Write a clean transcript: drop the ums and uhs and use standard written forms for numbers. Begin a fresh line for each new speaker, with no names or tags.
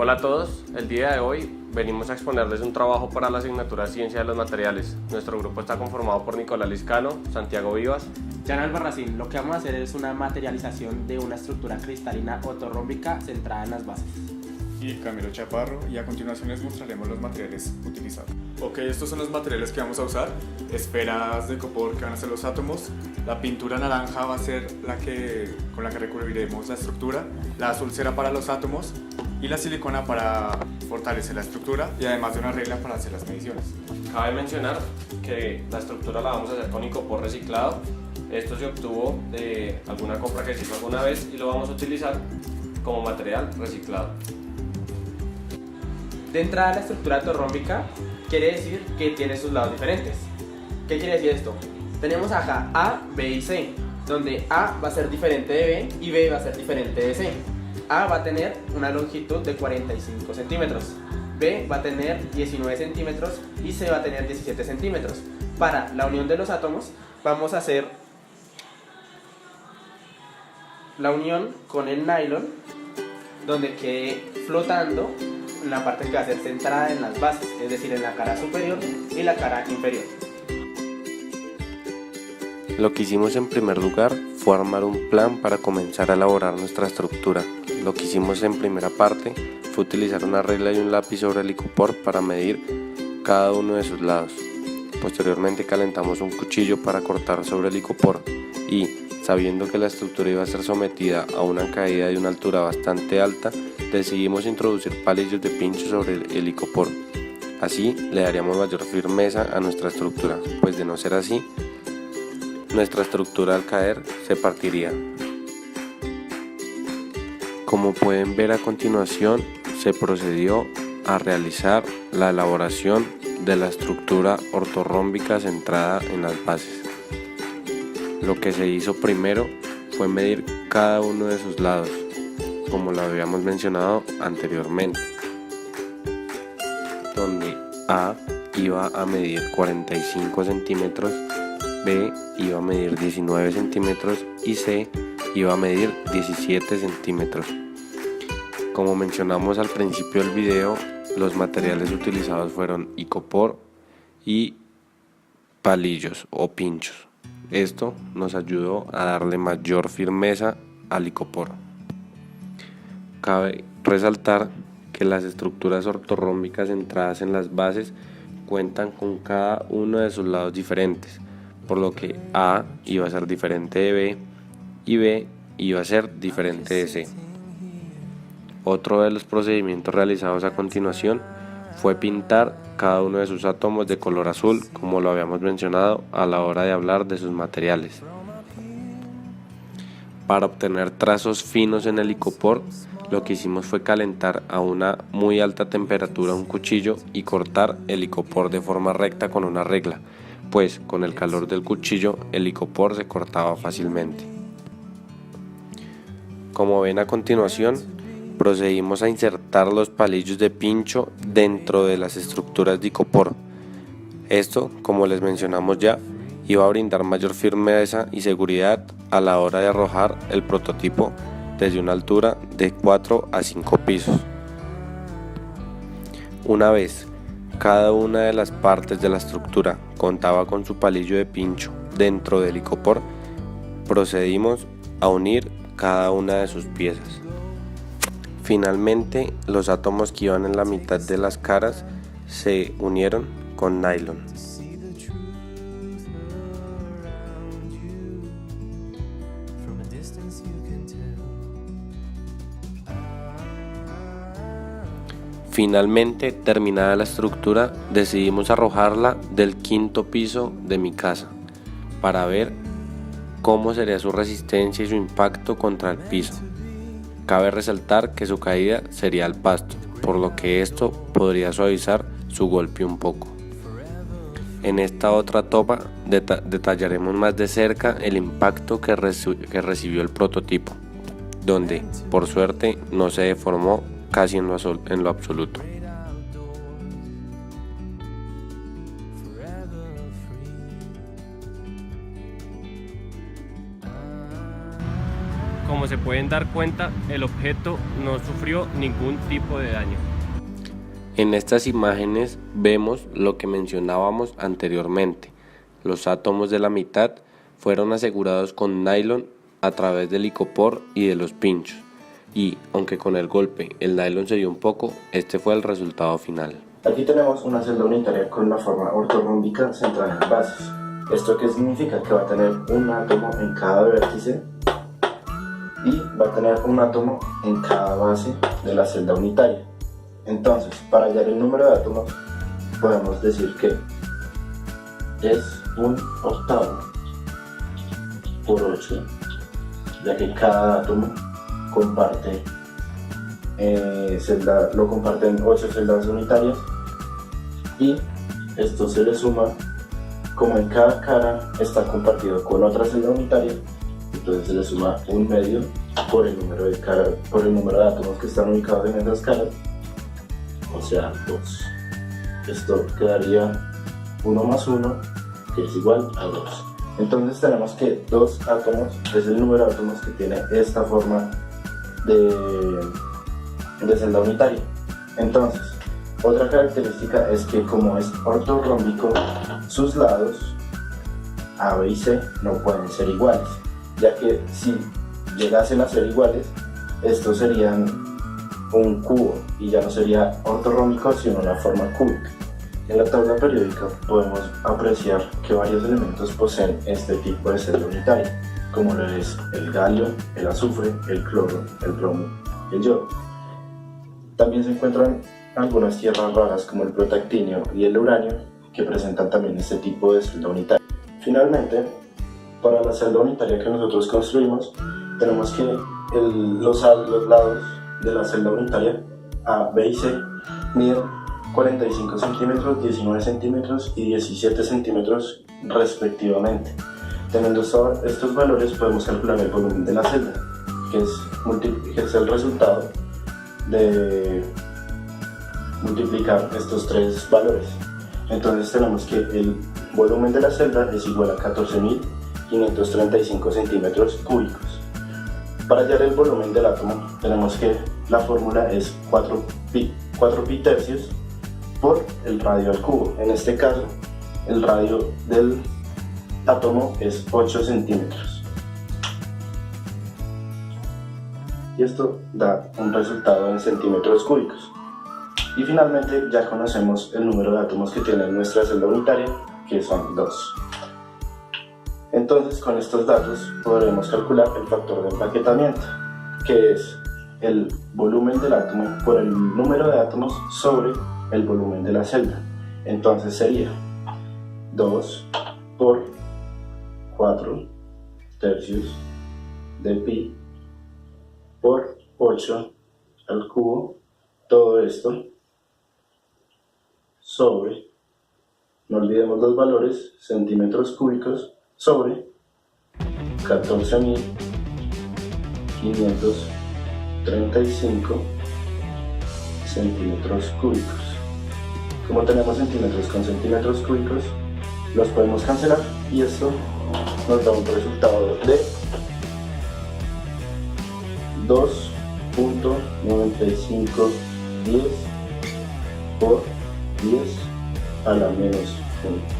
Hola a todos, el día de hoy venimos a exponerles un trabajo para la asignatura Ciencia de los Materiales. Nuestro grupo está conformado por Nicolás Liscano, Santiago Vivas,
Jan Albarracín. Lo que vamos a hacer es una materialización de una estructura cristalina ortorrómbica centrada en las bases.
Y Camilo Chaparro, y a continuación les mostraremos los materiales utilizados. Ok, estos son los materiales que vamos a usar: esferas de icopor que van a ser los átomos, la pintura naranja va a ser con la que recubriremos la estructura, la azul será para los átomos y la silicona para fortalecer la estructura, y además de una regla para hacer las mediciones.
Cabe mencionar que la estructura la vamos a hacer con icopor reciclado. Esto se obtuvo de alguna compra que se hizo alguna vez y lo vamos a utilizar como material reciclado.
De entrada, la estructura ortorrómbica quiere decir que tiene sus lados diferentes. ¿Qué quiere decir esto? Tenemos acá A, B y C, donde A va a ser diferente de B y B va a ser diferente de C. A va a tener una longitud de 45 centímetros, B va a tener 19 centímetros y C va a tener 17 centímetros. Para la unión de los átomos vamos a hacer la unión con el nylon, donde quede flotando en la parte que va a ser centrada en las bases, es decir, en la cara superior y la cara inferior.
Lo que hicimos en primer lugar fue armar un plan para comenzar a elaborar nuestra estructura. Lo que hicimos en primera parte fue utilizar una regla y un lápiz sobre el icopor para medir cada uno de sus lados. Posteriormente calentamos un cuchillo para cortar sobre el icopor y, sabiendo que la estructura iba a ser sometida a una caída de una altura bastante alta, decidimos introducir palillos de pincho sobre el icopor. Así le daríamos mayor firmeza a nuestra estructura, pues de no ser así, nuestra estructura al caer se partiría. Como pueden ver a continuación, se procedió a realizar la elaboración de la estructura ortorrómbica centrada en las bases. Lo que se hizo primero fue medir cada uno de sus lados, como lo habíamos mencionado anteriormente, donde A iba a medir 45 centímetros, B iba a medir 19 centímetros y C iba a medir 17 centímetros. Como mencionamos al principio del video, los materiales utilizados fueron icopor y palillos o pinchos. Esto nos ayudó a darle mayor firmeza al icopor. Cabe resaltar que las estructuras ortorrómbicas centradas en las bases cuentan con cada uno de sus lados diferentes, por lo que A iba a ser diferente de B y B iba a ser diferente de C. Otro de los procedimientos realizados a continuación fue pintar cada uno de sus átomos de color azul, como lo habíamos mencionado a la hora de hablar de sus materiales. Para obtener trazos finos en el icopor, lo que hicimos fue calentar a una muy alta temperatura un cuchillo y cortar el icopor de forma recta con una regla, pues con el calor del cuchillo el icopor se cortaba fácilmente. Como ven a continuación, procedimos a insertar los palillos de pincho dentro de las estructuras de icopor. Esto, como les mencionamos ya, iba a brindar mayor firmeza y seguridad a la hora de arrojar el prototipo desde una altura de 4 a 5 pisos. Una vez cada una de las partes de la estructura contaba con su palillo de pincho dentro del icopor, procedimos a unir cada una de sus piezas. Finalmente, los átomos que iban en la mitad de las caras se unieron con nylon. Finalmente, terminada la estructura, decidimos arrojarla del quinto piso de mi casa para ver cómo sería su resistencia y su impacto contra el piso. Cabe resaltar que su caída sería al pasto, por lo que esto podría suavizar su golpe un poco. En esta otra toma detallaremos más de cerca el impacto que recibió el prototipo, donde por suerte no se deformó casi en lo absoluto.
Como
como se pueden dar cuenta, el objeto no sufrió ningún tipo de daño.
En estas imágenes vemos lo que mencionábamos anteriormente. Los átomos de la mitad fueron asegurados con nylon a través del icopor y de los pinchos. Y, aunque con el golpe el nylon se dio un poco, este fue el resultado final.
Aquí tenemos una celda unitaria con la forma ortorrómbica centrada en las bases. ¿Esto qué significa? Que va a tener un átomo en cada vértice y va a tener un átomo en cada base de la celda unitaria. Entonces, para hallar el número de átomos, podemos decir que es un octavo por 8, ya que cada átomo comparte lo comparten 8 celdas unitarias, y esto se le suma, como en cada cara está compartido con otra celda unitaria, entonces se le suma un medio por el número de átomos que están ubicados en esas caras, o sea 2. Esto quedaría 1 más 1, que es igual a 2. Entonces tenemos que 2 átomos es el número de átomos que tiene esta forma de celda unitaria. Entonces, otra característica es que como es ortorrómbico, sus lados A, B y C no pueden ser iguales, ya que si llegasen a ser iguales, estos serían un cubo y ya no sería ortorrómbico sino una forma cúbica. En la tabla periódica podemos apreciar que varios elementos poseen este tipo de celda unitaria, como lo es el galio, el azufre, el cloro, el bromo y el yodo. También se encuentran algunas tierras raras como el protactinio y el uranio, que presentan también este tipo de celda unitaria. Finalmente, para la celda unitaria que nosotros construimos, tenemos que los lados de la celda unitaria A, B y C miden 45 centímetros, 19 centímetros y 17 centímetros respectivamente. Teniendo estos valores podemos calcular el volumen de la celda, que es el resultado de multiplicar estos tres valores. Entonces tenemos que el volumen de la celda es igual a 14.535 centímetros cúbicos. Para hallar el volumen del átomo tenemos que la fórmula es 4 pi tercios por el radio al cubo. En este caso el radio del átomo es 8 centímetros. Y esto da un resultado en centímetros cúbicos. Y finalmente ya conocemos el número de átomos que tiene nuestra celda unitaria, que son 2. Entonces con estos datos podremos calcular el factor de empaquetamiento, que es el volumen del átomo por el número de átomos sobre el volumen de la celda. Entonces sería 2 por 4 tercios de pi por 8 al cubo, todo esto sobre, no olvidemos los valores, centímetros cúbicos, sobre 14.535 centímetros cúbicos. Como tenemos centímetros con centímetros cúbicos, los podemos cancelar y esto nos da un resultado de 2.9510 por 10 a la menos 1.